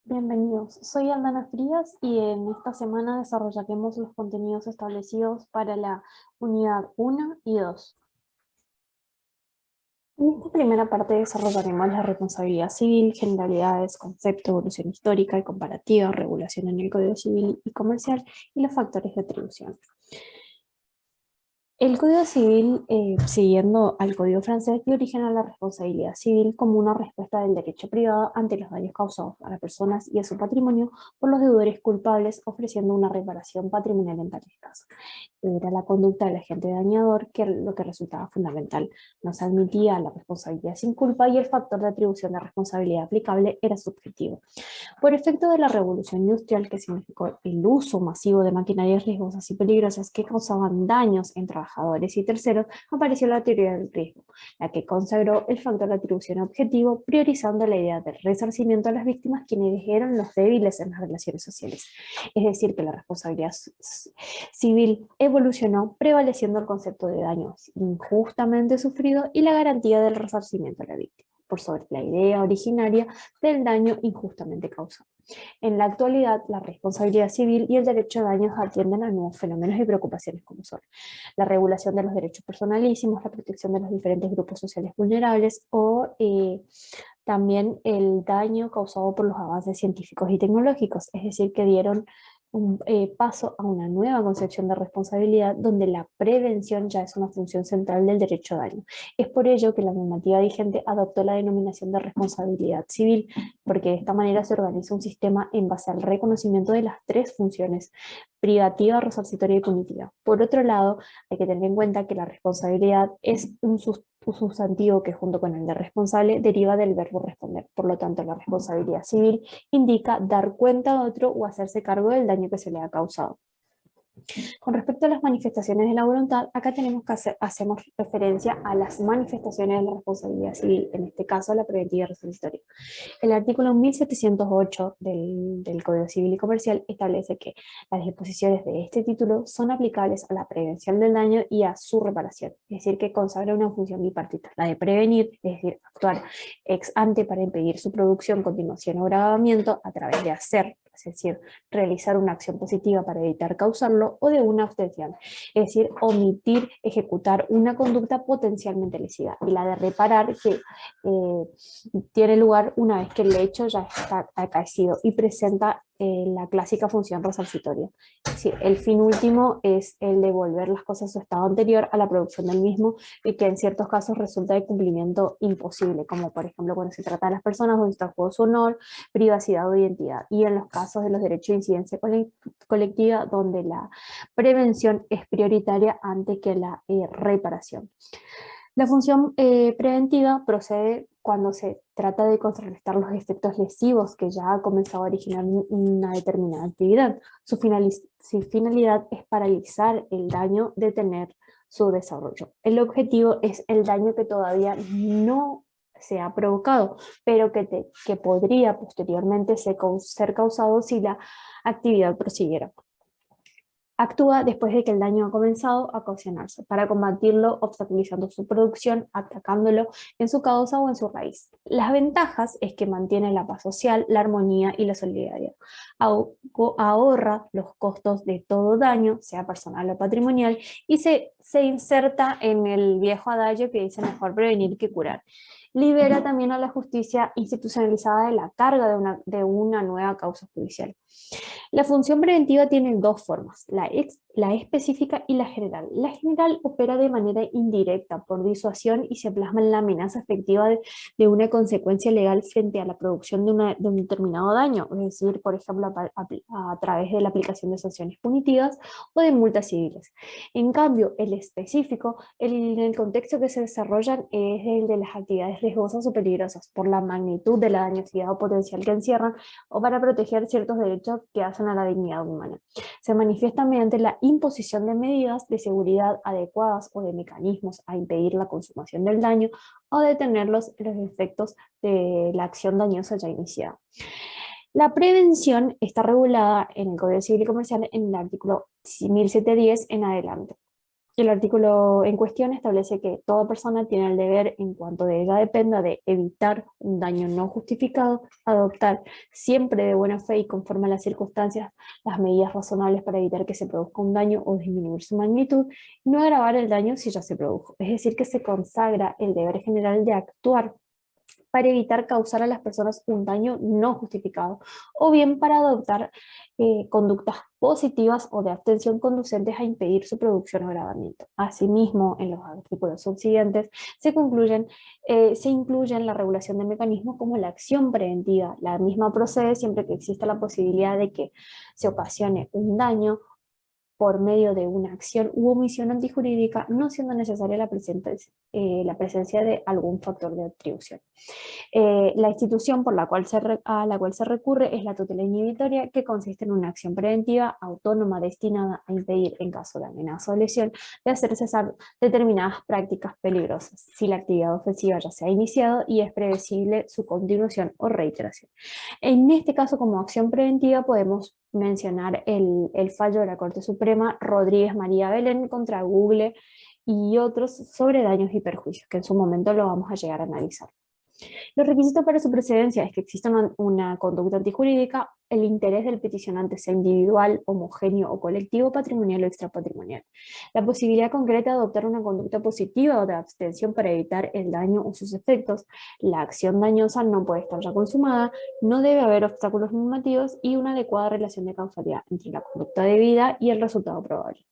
Bienvenidos, soy Aldana Frías y en esta semana desarrollaremos los contenidos establecidos para la unidad 1 y 2. En esta primera parte desarrollaremos la responsabilidad civil, generalidades, concepto, evolución histórica y comparativa, regulación en el Código Civil y Comercial y los factores de atribución. El Código Civil, siguiendo al Código francés, dio origen a la responsabilidad civil como una respuesta del derecho privado ante los daños causados a las personas y a su patrimonio por los deudores culpables, ofreciendo una reparación patrimonial en tales casos. Era la conducta del agente dañador lo que resultaba fundamental. No se admitía la responsabilidad sin culpa y el factor de atribución de responsabilidad aplicable era subjetivo. Por efecto de la revolución industrial, que significó el uso masivo de maquinarias riesgosas y peligrosas que causaban daños en trabajadores y terceros, apareció la teoría del riesgo, la que consagró el factor de atribución objetivo, priorizando la idea del resarcimiento a las víctimas, quienes eran los débiles en las relaciones sociales. Es decir, que la responsabilidad civil evolucionó prevaleciendo el concepto de daño injustamente sufrido y la garantía del resarcimiento a la víctima, por sobre la idea originaria del daño injustamente causado. En la actualidad, la responsabilidad civil y el derecho a daños atienden a nuevos fenómenos y preocupaciones como son la regulación de los derechos personalísimos, la protección de los diferentes grupos sociales vulnerables o también el daño causado por los avances científicos y tecnológicos, es decir, que dieron un paso a una nueva concepción de responsabilidad donde la prevención ya es una función central del derecho a daño. Es por ello que la normativa vigente adoptó la denominación de responsabilidad civil, porque de esta manera se organiza un sistema en base al reconocimiento de las tres funciones: privativa, resarcitoria y punitiva. Por otro lado, hay que tener en cuenta que la responsabilidad es un sustantivo que, junto con el de responsable, deriva del verbo responder. Por lo tanto, la responsabilidad civil indica dar cuenta a otro o hacerse cargo del daño que se le ha causado. Con respecto a las manifestaciones de la voluntad, acá hacemos referencia a las manifestaciones de la responsabilidad civil, en este caso la preventiva y resolutoria. El artículo 1708 del Código Civil y Comercial establece que las disposiciones de este título son aplicables a la prevención del daño y a su reparación, es decir, que consagra una función bipartita, la de prevenir, es decir, actuar ex ante para impedir su producción, continuación o agravamiento a través de hacer, es decir, realizar una acción positiva para evitar causarlo, o de una abstención, es decir, omitir ejecutar una conducta potencialmente lesiva, y la de reparar, que tiene lugar una vez que el hecho ya está acaecido y presenta la clásica función resarcitoria. Es decir, el fin último es el devolver las cosas a su estado anterior a la producción del mismo, y que en ciertos casos resulta de cumplimiento imposible, como por ejemplo cuando se trata de las personas donde está en juego su honor, privacidad o identidad, y en los casos de los derechos de incidencia colectiva, donde la prevención es prioritaria antes que la reparación. La función preventiva procede cuando se trata de contrarrestar los efectos lesivos que ya ha comenzado a originar una determinada actividad. Su finalidad es paralizar el daño, detener su desarrollo. El objetivo es el daño que todavía no se ha provocado, pero que podría posteriormente ser causado si la actividad prosiguiera. Actúa después de que el daño ha comenzado a ocasionarse, para combatirlo obstaculizando su producción, atacándolo en su causa o en su raíz. Las ventajas es que mantiene la paz social, la armonía y la solidaridad. Ahorra los costos de todo daño, sea personal o patrimonial, y se inserta en el viejo adagio que dice mejor prevenir que curar. Libera también a la justicia institucionalizada de la carga de una nueva causa judicial. La función preventiva tiene dos formas: la específica y la general. La general opera de manera indirecta por disuasión y se plasma en la amenaza efectiva de una consecuencia legal frente a la producción de un determinado daño, es decir, por ejemplo, a través de la aplicación de sanciones punitivas o de multas civiles. En cambio, el específico, en el contexto que se desarrollan, es el de las actividades riesgosas o peligrosas, por la magnitud de la dañosidad o potencial que encierran, o para proteger ciertos derechos que hacen a la dignidad humana. Se manifiesta mediante la imposición de medidas de seguridad adecuadas o de mecanismos a impedir la consumación del daño o detener los efectos de la acción dañosa ya iniciada. La prevención está regulada en el Código Civil y Comercial en el artículo 1710 en adelante. El artículo en cuestión establece que toda persona tiene el deber, en cuanto de ella dependa, de evitar un daño no justificado, adoptar siempre de buena fe y conforme a las circunstancias las medidas razonables para evitar que se produzca un daño o disminuir su magnitud, y no agravar el daño si ya se produjo. Es decir, que se consagra el deber general de actuar para evitar causar a las personas un daño no justificado, o bien para adoptar conductas positivas o de abstención conducentes a impedir su producción o agravamiento. Asimismo, en los artículos subsiguientes se incluyen la regulación de mecanismos como la acción preventiva. La misma procede siempre que exista la posibilidad de que se ocasione un daño por medio de una acción u omisión antijurídica, no siendo necesaria la presencia de algún factor de atribución. La institución a la cual se recurre es la tutela inhibitoria, que consiste en una acción preventiva autónoma destinada a impedir, en caso de amenaza o lesión, de hacer cesar determinadas prácticas peligrosas, si la actividad ofensiva ya se ha iniciado y es previsible su continuación o reiteración. En este caso, como acción preventiva, podemos mencionar el fallo de la Corte Suprema Rodríguez María Belén contra Google y otros sobre daños y perjuicios, que en su momento lo vamos a llegar a analizar. Los requisitos para su precedencia es que exista una conducta antijurídica, el interés del peticionante sea individual, homogéneo o colectivo, patrimonial o extrapatrimonial. La posibilidad concreta de adoptar una conducta positiva o de abstención para evitar el daño o sus efectos. La acción dañosa no puede estar ya consumada, no debe haber obstáculos normativos y una adecuada relación de causalidad entre la conducta debida y el resultado probable.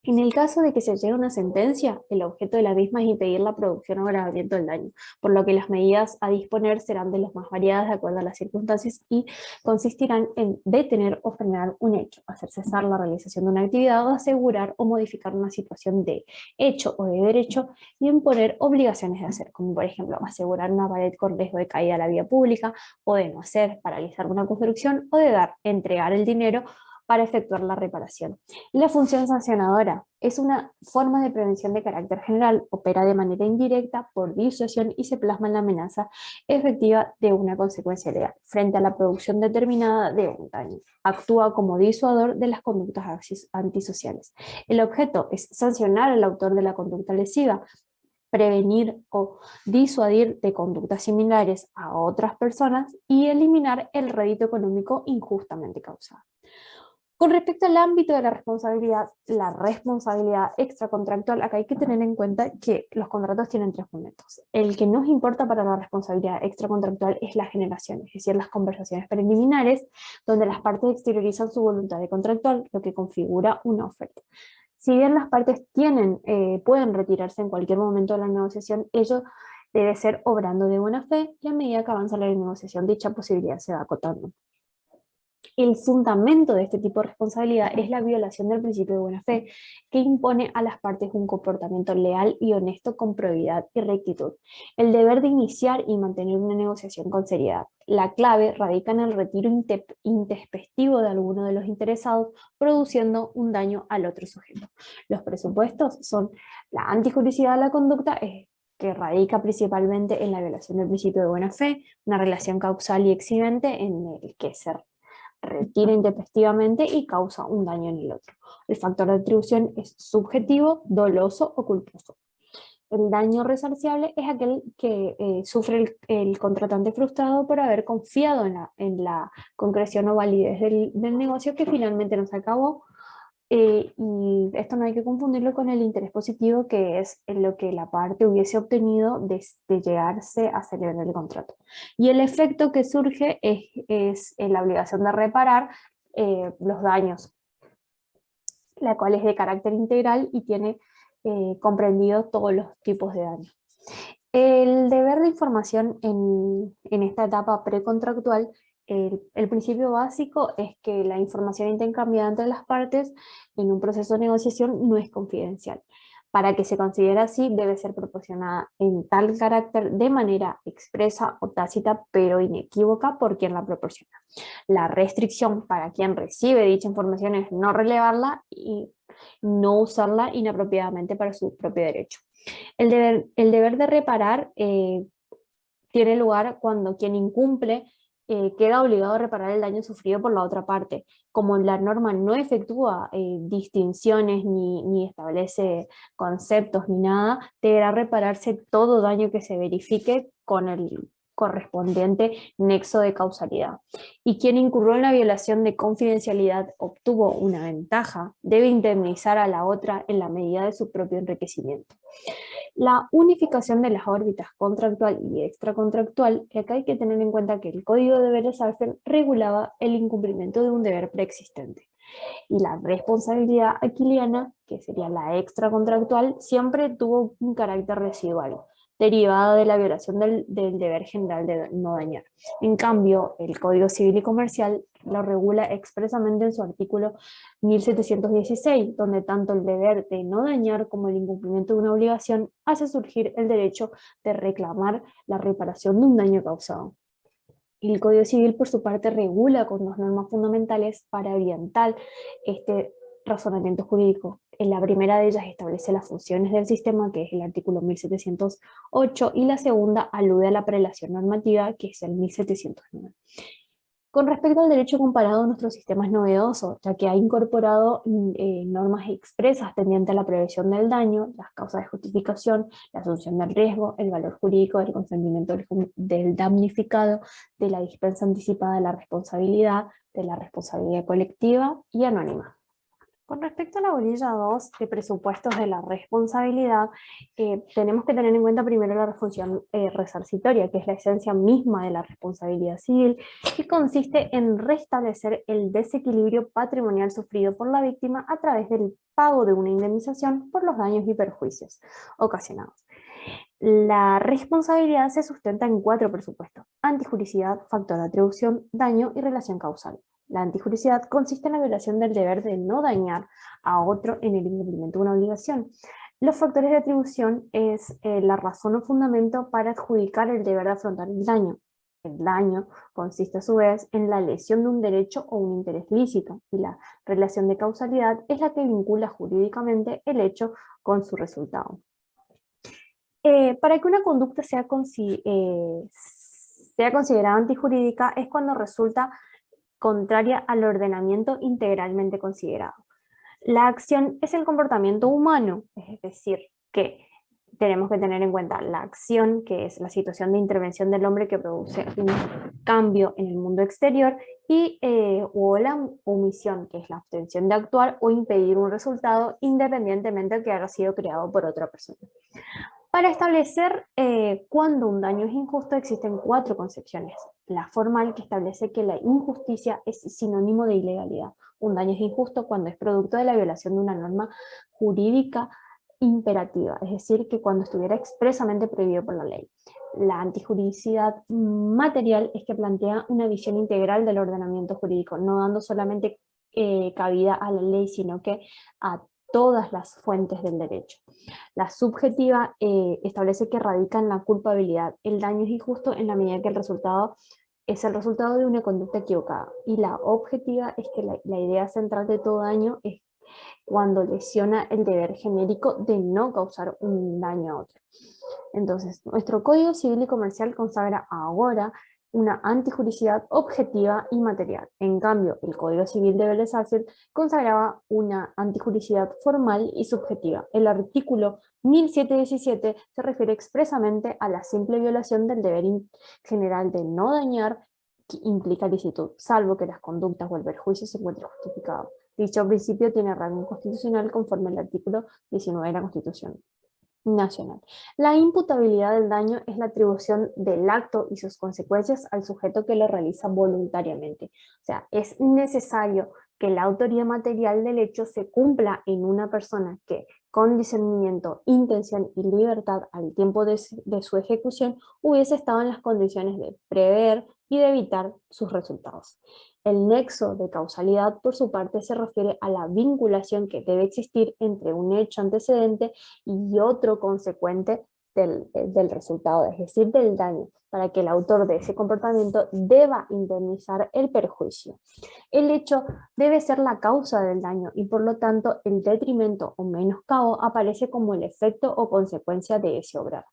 En el caso de que se llegue a una sentencia, el objeto de la misma es impedir la producción o agravamiento del daño, por lo que las medidas a disponer serán de las más variadas de acuerdo a las circunstancias y consistirán en detener o frenar un hecho, hacer cesar la realización de una actividad o asegurar o modificar una situación de hecho o de derecho y imponer obligaciones de hacer, como por ejemplo asegurar una pared con riesgo de caída a la vía pública, o de no hacer, paralizar una construcción, o de entregar el dinero para efectuar la reparación. La función sancionadora es una forma de prevención de carácter general, opera de manera indirecta por disuasión y se plasma en la amenaza efectiva de una consecuencia legal frente a la producción determinada de un daño. Actúa como disuador de las conductas antisociales. El objeto es sancionar al autor de la conducta lesiva, prevenir o disuadir de conductas similares a otras personas y eliminar el rédito económico injustamente causado. Con respecto al ámbito de la responsabilidad extracontractual, acá hay que tener en cuenta que los contratos tienen tres momentos. El que nos importa para la responsabilidad extracontractual es la generación, es decir, las conversaciones preliminares, donde las partes exteriorizan su voluntad de contractual, lo que configura una oferta. Si bien las partes pueden retirarse en cualquier momento de la negociación, ello debe ser obrando de buena fe, y a medida que avanza la negociación, dicha posibilidad se va acotando. El fundamento de este tipo de responsabilidad es la violación del principio de buena fe, que impone a las partes un comportamiento leal y honesto con probidad y rectitud. El deber de iniciar y mantener una negociación con seriedad. La clave radica en el retiro intempestivo de alguno de los interesados, produciendo un daño al otro sujeto. Los presupuestos son la antijuricidad de la conducta, que radica principalmente en la violación del principio de buena fe, una relación causal y exhibente en el que se retira intempestivamente y causa un daño en el otro. El factor de atribución es subjetivo, doloso o culposo. El daño resarciable es aquel que sufre el contratante frustrado por haber confiado en la concreción o validez del negocio que finalmente no se acabó. Y esto no hay que confundirlo con el interés positivo, que es en lo que la parte hubiese obtenido de llegarse a celebrar el contrato. Y el efecto que surge es en la obligación de reparar los daños, la cual es de carácter integral y tiene comprendido todos los tipos de daño. El deber de información en esta etapa precontractual, el principio básico es que la información intercambiada entre las partes en un proceso de negociación no es confidencial. Para que se considere así, debe ser proporcionada en tal carácter de manera expresa o tácita, pero inequívoca por quien la proporciona. La restricción para quien recibe dicha información es no relevarla y no usarla inapropiadamente para su propio derecho. El deber de reparar tiene lugar cuando quien incumple queda obligado a reparar el daño sufrido por la otra parte. Como la norma no efectúa distinciones ni establece conceptos ni nada, deberá repararse todo daño que se verifique con el correspondiente nexo de causalidad. Y quien incurrió en la violación de confidencialidad obtuvo una ventaja, debe indemnizar a la otra en la medida de su propio enriquecimiento. La unificación de las órbitas contractual y extracontractual, que acá hay que tener en cuenta que el Código de Beres-Hassel regulaba el incumplimiento de un deber preexistente. Y la responsabilidad aquiliana, que sería la extracontractual, siempre tuvo un carácter residual, derivado de la violación del deber general de no dañar. En cambio, el Código Civil y Comercial lo regula expresamente en su artículo 1716, donde tanto el deber de no dañar como el incumplimiento de una obligación hace surgir el derecho de reclamar la reparación de un daño causado. El Código Civil, por su parte, regula con dos normas fundamentales para orientar este razonamiento jurídico. En la primera de ellas establece las funciones del sistema, que es el artículo 1708, y la segunda alude a la prelación normativa, que es el 1709. Con respecto al derecho comparado, nuestro sistema es novedoso, ya que ha incorporado normas expresas tendientes a la prevención del daño, las causas de justificación, la asunción del riesgo, el valor jurídico del consentimiento del damnificado, de la dispensa anticipada de la responsabilidad colectiva y anónima. Con respecto a la bolilla 2 de presupuestos de la responsabilidad, tenemos que tener en cuenta primero la función resarcitoria, que es la esencia misma de la responsabilidad civil, que consiste en restablecer el desequilibrio patrimonial sufrido por la víctima a través del pago de una indemnización por los daños y perjuicios ocasionados. La responsabilidad se sustenta en 4 presupuestos: antijuricidad, factor de atribución, daño y relación causal. La antijuricidad consiste en la violación del deber de no dañar a otro en el incumplimiento de una obligación. Los factores de atribución es la razón o fundamento para adjudicar el deber de afrontar el daño. El daño consiste a su vez en la lesión de un derecho o un interés lícito, y la relación de causalidad es la que vincula jurídicamente el hecho con su resultado. Para que una conducta sea considerada antijurídica es cuando resulta contraria al ordenamiento integralmente considerado. La acción es el comportamiento humano, es decir, que tenemos que tener en cuenta la acción, que es la situación de intervención del hombre que produce un cambio en el mundo exterior, o la omisión, que es la abstención de actuar o impedir un resultado independientemente de que haya sido creado por otra persona. Para establecer cuándo un daño es injusto existen 4 concepciones. La formal, que establece que la injusticia es sinónimo de ilegalidad. Un daño es injusto cuando es producto de la violación de una norma jurídica imperativa, es decir, que cuando estuviera expresamente prohibido por la ley. La antijuridicidad material es que plantea una visión integral del ordenamiento jurídico, no dando solamente cabida a la ley, sino que a todas las fuentes del derecho. La subjetiva establece que radica en la culpabilidad. El daño es injusto en la medida que el resultado es el resultado de una conducta equivocada. Y la objetiva es que la idea central de todo daño es cuando lesiona el deber genérico de no causar un daño a otro. Entonces, nuestro Código Civil y Comercial consagra ahora una antijuricidad objetiva y material. En cambio, el Código Civil de Beres-Hassel consagraba una antijuricidad formal y subjetiva. El artículo 1717 se refiere expresamente a la simple violación del deber general de no dañar, que implica licitud, salvo que las conductas o el perjuicio se encuentren justificados. Dicho principio tiene rango constitucional conforme al artículo 19 de la Constitución Nacional. La imputabilidad del daño es la atribución del acto y sus consecuencias al sujeto que lo realiza voluntariamente. O sea, es necesario que la autoría material del hecho se cumpla en una persona que, con discernimiento, intención y libertad al tiempo de su ejecución, hubiese estado en las condiciones de prever y de evitar sus resultados. El nexo de causalidad, por su parte, se refiere a la vinculación que debe existir entre un hecho antecedente y otro consecuente del resultado, es decir, del daño, para que el autor de ese comportamiento deba indemnizar el perjuicio. El hecho debe ser la causa del daño y por lo tanto el detrimento o menoscabo aparece como el efecto o consecuencia de ese obrar.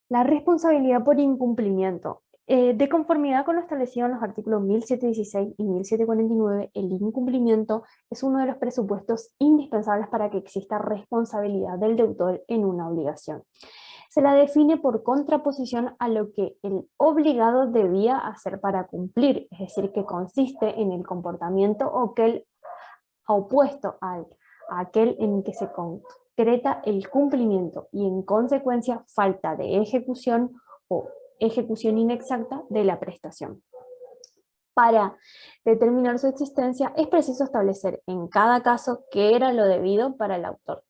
La responsabilidad por incumplimiento De conformidad con lo establecido en los artículos 1716 y 1749, el incumplimiento es uno de los presupuestos indispensables para que exista responsabilidad del deudor en una obligación. Se la define por contraposición a lo que el obligado debía hacer para cumplir, es decir, que consiste en el comportamiento opuesto a aquel en que se concreta el cumplimiento y en consecuencia falta de ejecución o ejecución inexacta de la prestación. Para determinar su existencia es preciso establecer en cada caso qué era lo debido para el autor.